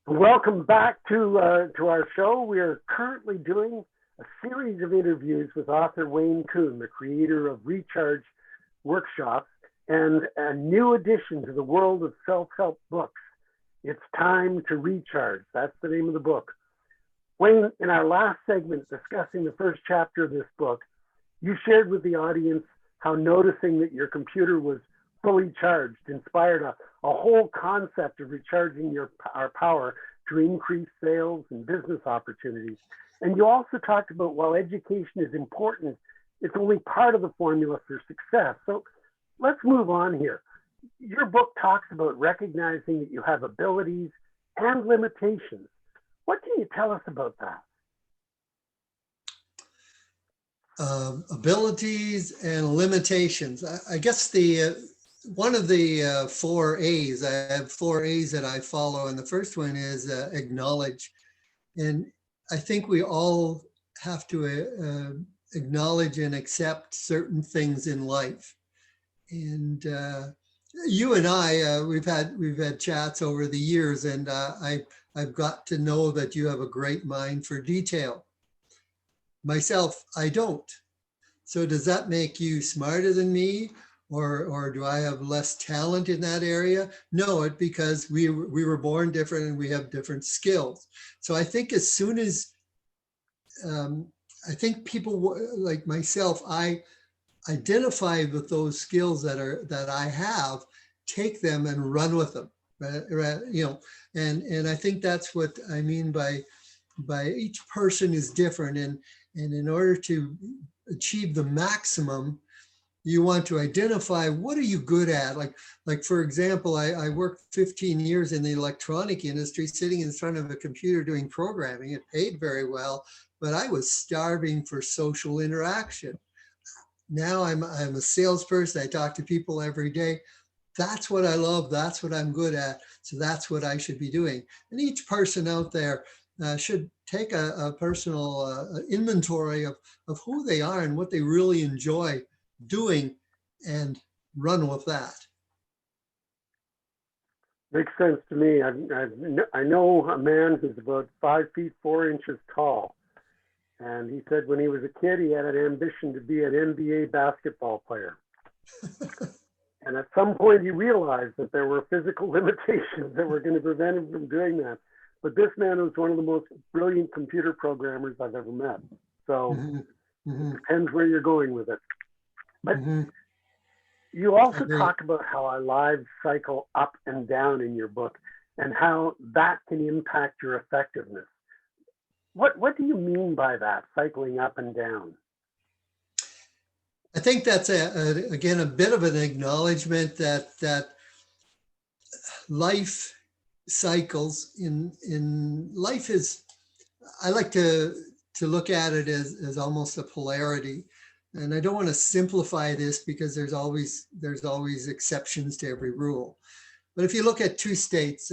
Welcome back to our show. We are currently doing a series of interviews with author Wayne Kuhn, the creator of Recharge workshops and a new addition to the world of self-help books. It's Time to Recharge. That's the name of the book. Wayne, in our last segment discussing the first chapter of this book, you shared with the audience how noticing that your computer was fully charged inspired a whole concept of recharging our power to increase sales and business opportunities. And you also talked about while education is important, it's only part of the formula for success. So let's move on here. Your book talks about recognizing that you have abilities and limitations. What can you tell us about that? Abilities and limitations. I guess one of the 4 A's, I have 4 A's that I follow, and the first one is acknowledge. And I think we all have to acknowledge and accept certain things in life. And you and I, we've had chats over the years, and I've got to know that you have a great mind for detail. Myself, I don't. So does that make you smarter than me? Or do I have less talent in that area? No, it's because we were born different and we have different skills. So I think as soon as, I think people like myself, I identify with those skills that I have, take them and run with them, right? And I think that's what I mean by each person is different. And in order to achieve the maximum, you want to identify what are you good at. Like for example, I worked 15 years in the electronic industry, sitting in front of a computer doing programming. It paid very well, but I was starving for social interaction. Now I'm a salesperson. I talk to people every day. That's what I love. That's what I'm good at. So that's what I should be doing. And each person out there should take a personal inventory of who they are and what they really enjoy doing and run with that. Makes sense to me. I know a man who's about 5 feet 4 inches tall. And he said when he was a kid, he had an ambition to be an NBA basketball player. And at some point he realized that there were physical limitations that were going to prevent him from doing that. But this man was one of the most brilliant computer programmers I've ever met. So it depends where you're going with it. But you also talk about how our lives cycle up and down in your book and how that can impact your effectiveness. What do you mean by that, cycling up and down? I think that's again a bit of an acknowledgement that life cycles in life is, I like to look at it as almost a polarity. And I don't want to simplify this because there's always exceptions to every rule. But if you look at 2 states,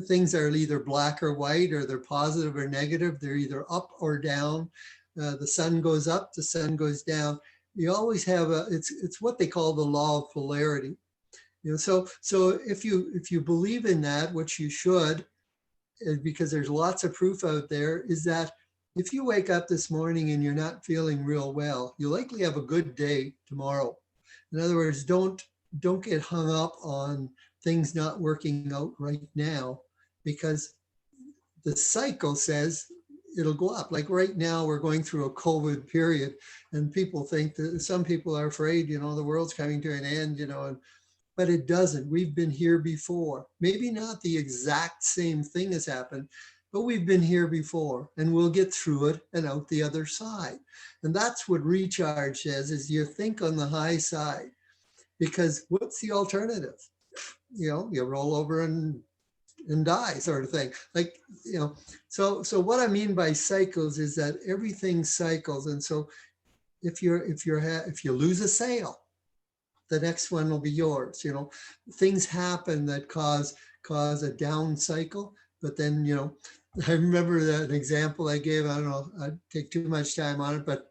things are either black or white, or they're positive or negative. They're either up or down. The sun goes up, the sun goes down. You always have it's what they call the law of polarity. So if you believe in that, which you should, because there's lots of proof out there, is that if you wake up this morning and you're not feeling real well, you'll likely have a good day tomorrow. In other words, don't get hung up on things not working out right now, because the cycle says it'll go up. Like right now, we're going through a COVID period, and people think that some people are afraid, the world's coming to an end, but it doesn't. We've been here before. Maybe not the exact same thing has happened, but we've been here before, and we'll get through it and out the other side. And that's what Recharge says, is you think on the high side, because what's the alternative? You roll over and die, sort of thing. So what I mean by cycles is that everything cycles. And so if you lose a sale, the next one will be yours. Things happen that cause a down cycle, but then, I remember an example I gave. I don't know, I'd take too much time on it, but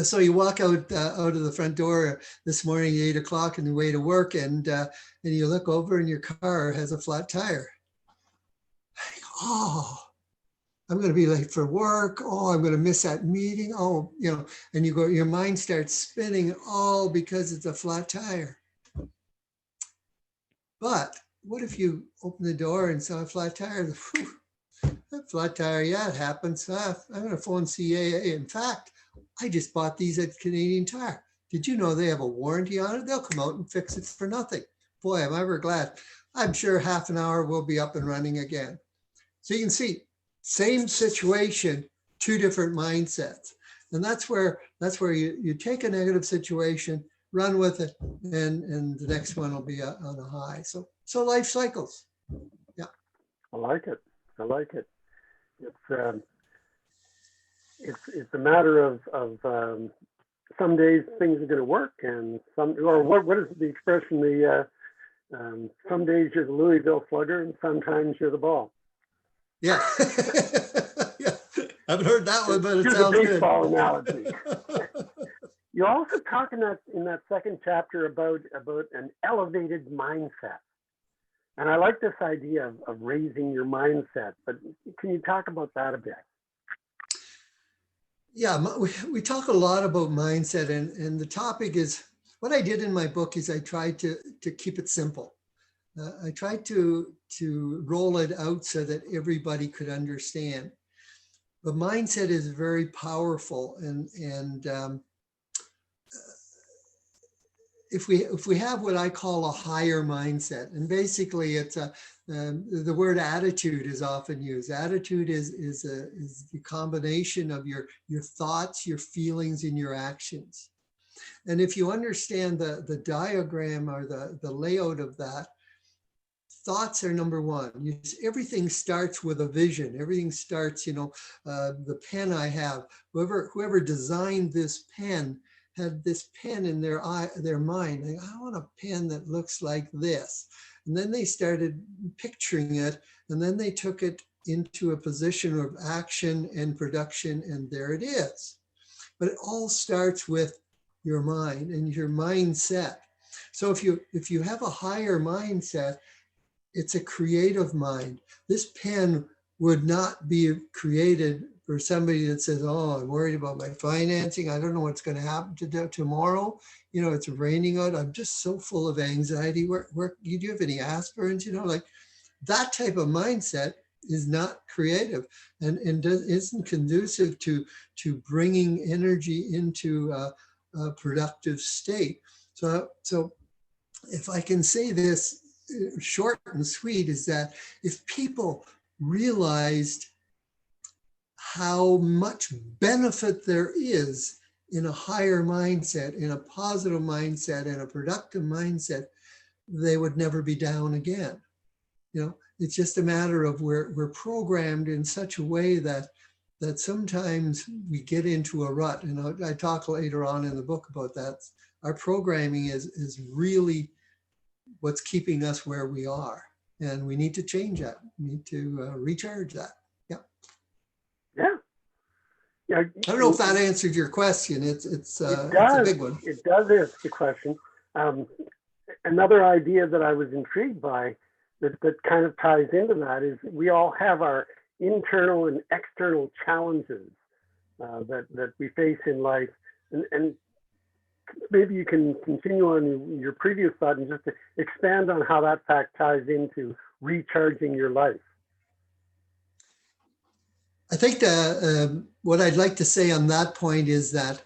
so you walk out of the front door this morning at 8 o'clock on your way to work, and you look over and your car has a flat tire. oh, I'm going to be late for work. Oh, I'm going to miss that meeting. Oh, and your mind starts spinning all because it's a flat tire. But what if you open the door and saw a flat tire? Whew, that flat tire, yeah, it happens. I'm going to phone CAA. In fact, I just bought these at Canadian Tire. Did you know they have a warranty on it? They'll come out and fix it for nothing. Boy, am I ever glad. I'm sure half an hour we'll be up and running again. So you can see, same situation, two different mindsets. And that's where you take a negative situation, run with it, and the next one will be on a high. So life cycles. Yeah. I like it. It's a matter of some days things are going to work, and what is the expression? Some days you're the Louisville Slugger, and sometimes you're the ball. Yeah. Yeah. I haven't heard that one, but it Here's sounds a baseball good. analogy. You also talk in that second chapter about an elevated mindset. And I like this idea of raising your mindset, but can you talk about that a bit? Yeah, we talk a lot about mindset, and the topic is, what I did in my book is I tried to keep it simple. I tried to roll it out so that everybody could understand. But mindset is very powerful, and if we have what I call a higher mindset, and basically it's the word attitude is often used. Attitude is the combination of your thoughts, your feelings, and your actions. And if you understand the diagram or the layout of that, thoughts are number one. Everything starts with a vision. Everything starts, the pen I have, whoever designed this pen had this pen in their mind. Like, I want a pen that looks like this. And then they started picturing it, and then they took it into a position of action and production, and there it is. But it all starts with your mind and your mindset. So if you have a higher mindset, it's a creative mind. This pen would not be created for somebody that says, oh, I'm worried about my financing. I don't know what's going to happen tomorrow. It's raining out. I'm just so full of anxiety. Do you have any aspirins? Like that type of mindset is not creative and isn't conducive to bringing energy into a productive state. So if I can say this short and sweet, is that if people realized how much benefit there is in a higher mindset, in a positive mindset, in a productive mindset, they would never be down again. It's just a matter of we're programmed in such a way that sometimes we get into a rut. And I talk later on in the book about that. Our programming is really what's keeping us where we are. And we need to change that. We need to recharge that. Yeah. I don't know if that answered your question. It's a big one. It does answer the question. Another idea that I was intrigued by that kind of ties into that is we all have our internal and external challenges that we face in life. And maybe you can continue on your previous thought and just expand on how that fact ties into recharging your life. I think what I'd like to say on that point is that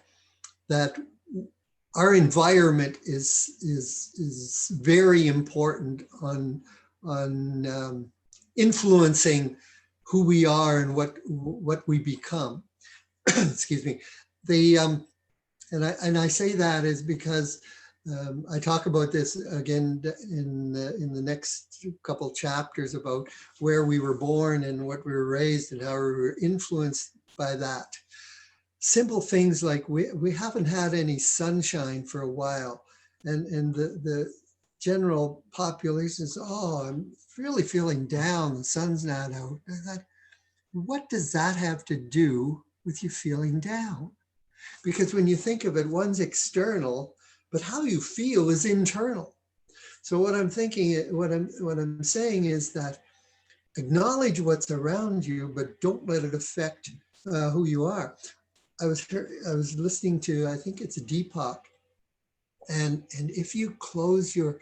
our environment is very important on influencing who we are and what we become. Excuse me. And I say that is because I talk about this again in the next couple chapters about where we were born and what we were raised and how we were influenced by that. Simple things like we haven't had any sunshine for a while, and the general population is, oh, I'm really feeling down. The sun's not out. I thought, what does that have to do with you feeling down? Because when you think of it, one's external, but how you feel is internal. So what I'm saying is that acknowledge what's around you, but don't let it affect who you are. I was listening to, I think it's Deepak, and if you close your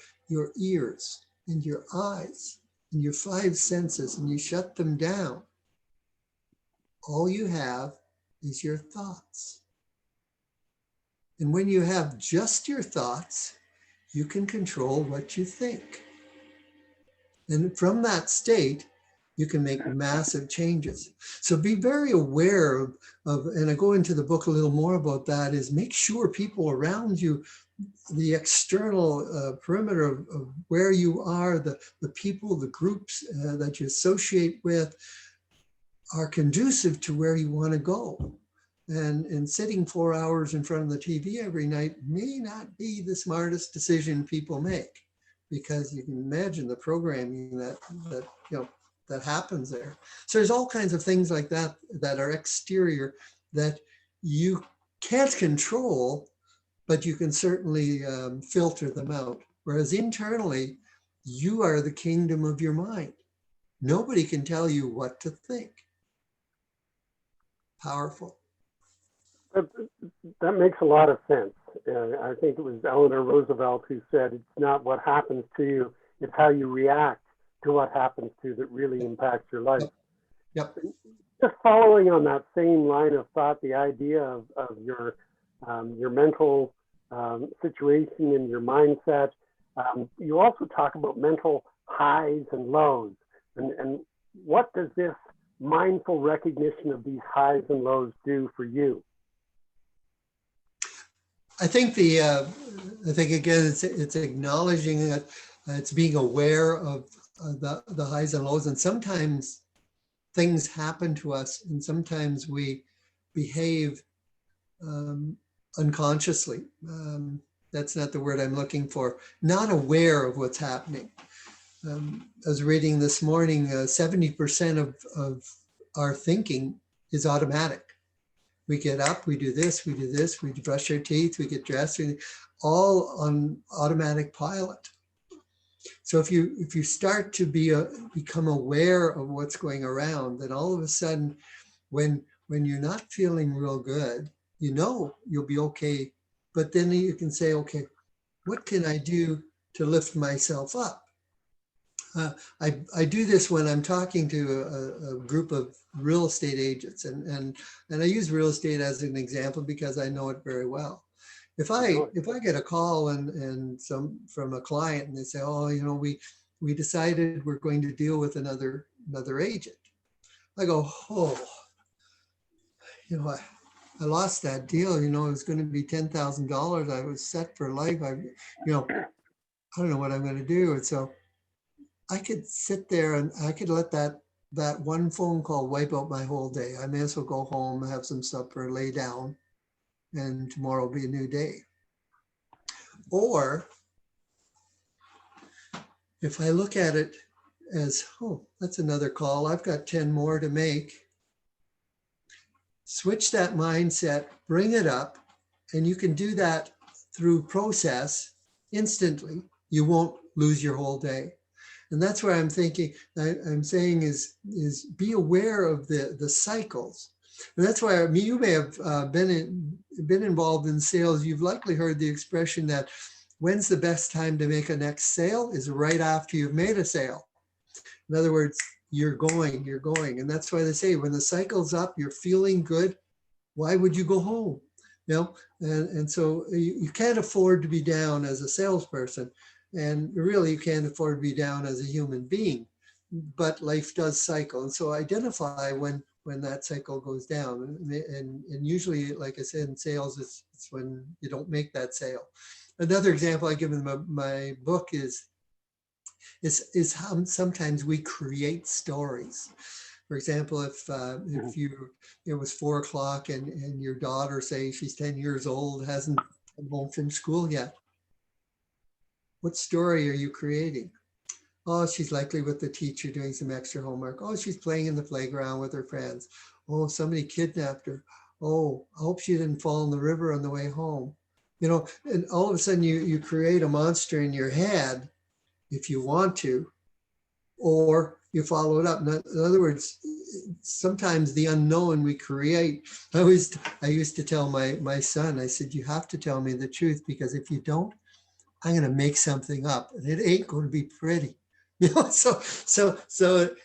ears and your eyes and your five senses and you shut them down, all you have is your thoughts. And when you have just your thoughts, you can control what you think. And from that state, you can make massive changes. So be very aware of, and I go into the book a little more about that, is make sure people around you, the external perimeter of where you are, the people, the groups that you associate with, are conducive to where you want to go. And sitting 4 hours in front of the TV every night may not be the smartest decision people make, because you can imagine the programming that that happens there. So there's all kinds of things like that that are exterior that you can't control, but you can certainly filter them out. Whereas internally, you are the kingdom of your mind. Nobody can tell you what to think. Powerful. That makes a lot of sense. I think it was Eleanor Roosevelt who said, it's not what happens to you, it's how you react to what happens to you that really impacts your life. Yep. Just following on that same line of thought, the idea of your mental situation and your mindset, you also talk about mental highs and lows. And what does this mindful recognition of these highs and lows do for you? I think again, it's acknowledging that it's being aware of the highs and lows, and sometimes things happen to us, and sometimes we behave unconsciously. That's not the word I'm looking for. Not aware of what's happening. I was reading this morning, 70% of our thinking is automatic. We get up, we do this, we brush our teeth, we get dressed, all on automatic pilot. So if you start to become aware of what's going around, then all of a sudden, when you're not feeling real good, you'll be okay. But then you can say, okay, what can I do to lift myself up? I do this when I'm talking to a group of real estate agents, and I use real estate as an example because I know it very well. If I get a call and from a client and they say, oh, we decided we're going to deal with another agent, I go, oh, I lost that deal. It was going to be $10,000. I was set for life. I don't know what I'm going to do. And so I could sit there and I could let that one phone call wipe out my whole day. I may as well go home, have some supper, lay down, and tomorrow will be a new day. Or if I look at it as, oh, that's another call, I've got 10 more to make. Switch that mindset, bring it up, and you can do that through process instantly. You won't lose your whole day. And that's where I'm saying is be aware of the cycles. And that's why you may have been involved in sales. You've likely heard the expression that when's the best time to make a next sale is right after you've made a sale. In other words, you're going. And that's why they say when the cycle's up, you're feeling good. Why would you go home? And so you can't afford to be down as a salesperson. And really, you can't afford to be down as a human being, but life does cycle. And so identify when that cycle goes down. And usually, like I said, in sales, it's when you don't make that sale. Another example I give in my book is how sometimes we create stories. For example, if it was 4 o'clock and your daughter, say she's 10 years old, hasn't come home from school yet, what story are you creating? Oh, she's likely with the teacher doing some extra homework. Oh, she's playing in the playground with her friends. Oh, somebody kidnapped her. Oh, I hope she didn't fall in the river on the way home. And all of a sudden you create a monster in your head if you want to, or you follow it up. In other words, sometimes the unknown we create. I used to tell my son, I said, you have to tell me the truth, because if you don't, I'm going to make something up and it ain't going to be pretty. So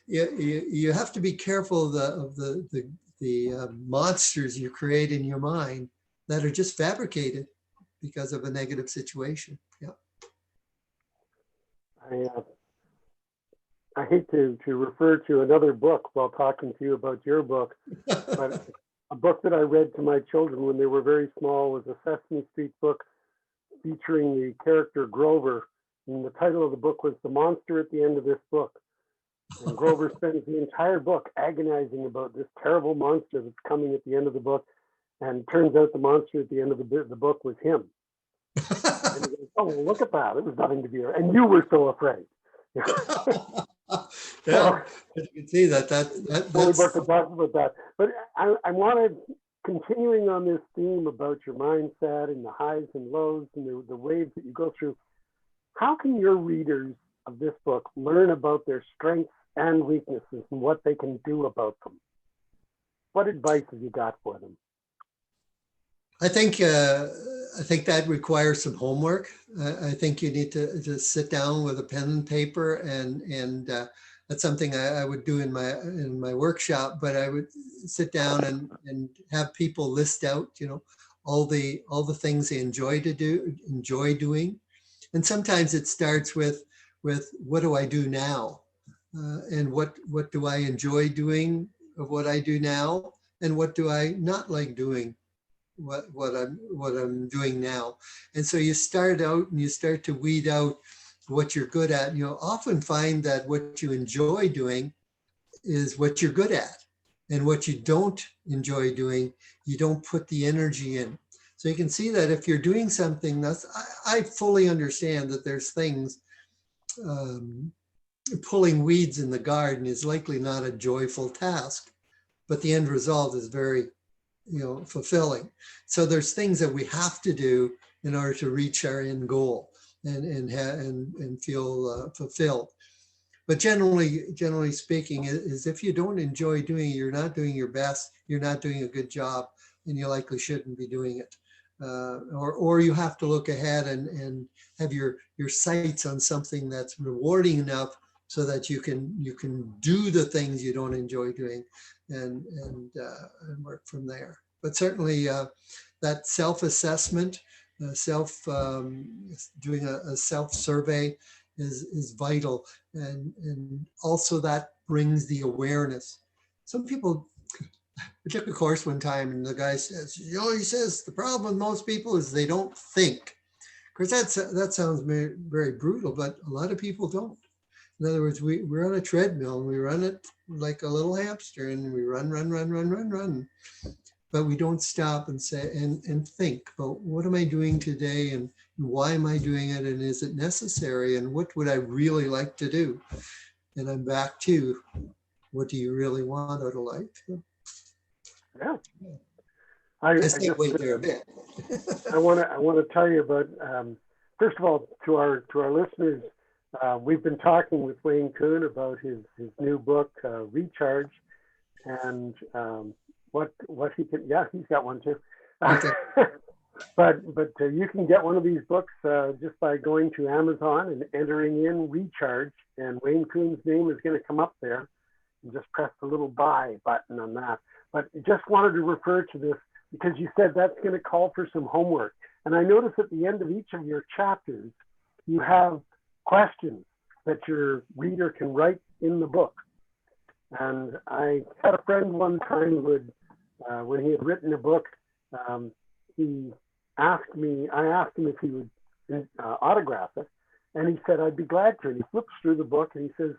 you have to be careful of the monsters you create in your mind that are just fabricated because of a negative situation. Yeah. I hate to refer to another book while talking to you about your book, but a book that I read to my children when they were very small was a Sesame Street book featuring the character Grover. And the title of the book was The Monster at the End of This Book. And Grover spends the entire book agonizing about this terrible monster that's coming at the end of the book. And it turns out the monster at the end of the book was him. And he goes, oh, well, look at that. It was nothing to be afraid. And you were so afraid. Yeah, you can see that's book to talk about that. But I wanted, continuing on this theme about your mindset and the highs and lows and the waves that you go through, how can your readers of this book learn about their strengths and weaknesses and what they can do about them? What advice have you got for them? I think that requires some homework. I think you need to sit down with a pen and paper, and that's something I would do in my workshop. But I would sit down and have people list out, all the things they enjoy doing, and sometimes it starts with what do I do now, and what do I enjoy doing of what I do now, and what do I not like doing what I'm doing now. And so you start out and you start to weed out what you're good at. You'll often find that what you enjoy doing is what you're good at, and what you don't enjoy doing, you don't put the energy in. So you can see that if you're doing something I fully understand that there's things, pulling weeds in the garden is likely not a joyful task, but the end result is very fulfilling. So there's things that we have to do in order to reach our end goal and feel fulfilled. But generally speaking, is if you don't enjoy doing it, you're not doing your best, you're not doing a good job, and you likely shouldn't be doing it. Or you have to look ahead and have your sights on something that's rewarding enough so that you can do the things you don't enjoy doing and work from there. But certainly that self-assessment, doing a self-survey is vital. And also that brings the awareness. Some people, I took a course one time and the guy says, he says the problem with most people is they don't think. Of course, that sounds very, very brutal, but a lot of people don't. In other words, we're on a treadmill and we run it like a little hamster, and we run. But we don't stop and say and think about what am I doing today, and why am I doing it, and is it necessary, and what would I really like to do? And I'm back to what do you really want out of life? Yeah. I just wait there a bit. I want to tell you about, first of all, to our listeners, we've been talking with Wayne Kuhn about his new book, Recharge, and what he can. Yeah, he's got one too. Okay. but you can get one of these books just by going to Amazon and entering in Recharge, and Wayne Kuhn's name is going to come up there. And just press the little buy button on that. But just wanted to refer to this because you said that's going to call for some homework. And I notice at the end of each of your chapters, you have questions that your reader can write in the book. And I had a friend one time who had, when he had written a book, I asked him if he would autograph it. And he said, I'd be glad to. And he flips through the book and he says,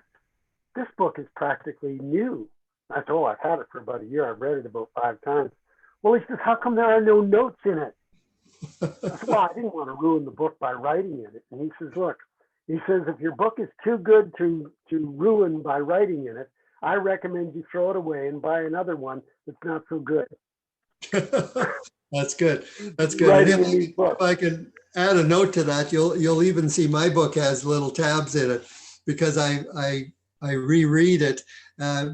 this book is practically new. I said, I've had it for about a year. I've read it about 5 times. Well, he says, how come there are no notes in it? I said, well, I didn't want to ruin the book by writing in it. And he says, look, if your book is too good to ruin by writing in it, I recommend you throw it away and buy another one that's not so good. That's good. That's good. If I can add a note to that, you'll even see my book has little tabs in it because I I reread it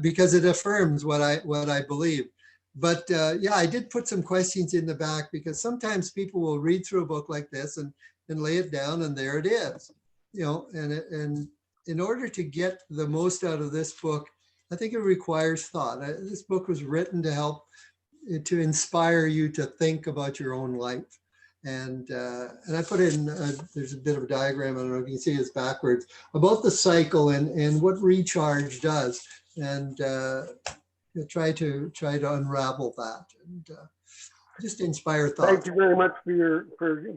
because it affirms what I believe. But yeah, I did put some questions in the back because sometimes people will read through a book like this and lay it down, and there it is, you know. And in order to get the most out of this book, I think it requires thought. This book was written to help to inspire you to think about your own life. And I put in there's a bit of a diagram. I don't know if you can see it's backwards about the cycle and what recharge does, and try to unravel that and just inspire Thank thought. you very much for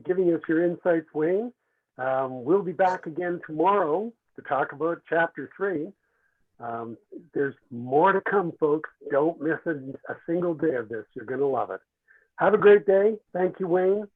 giving us your insights, Wayne. We'll be back again tomorrow to talk about chapter 3. There's more to come, folks. Don't miss a single day of this. You're going to love it. Have a great day. Thank you, Wayne.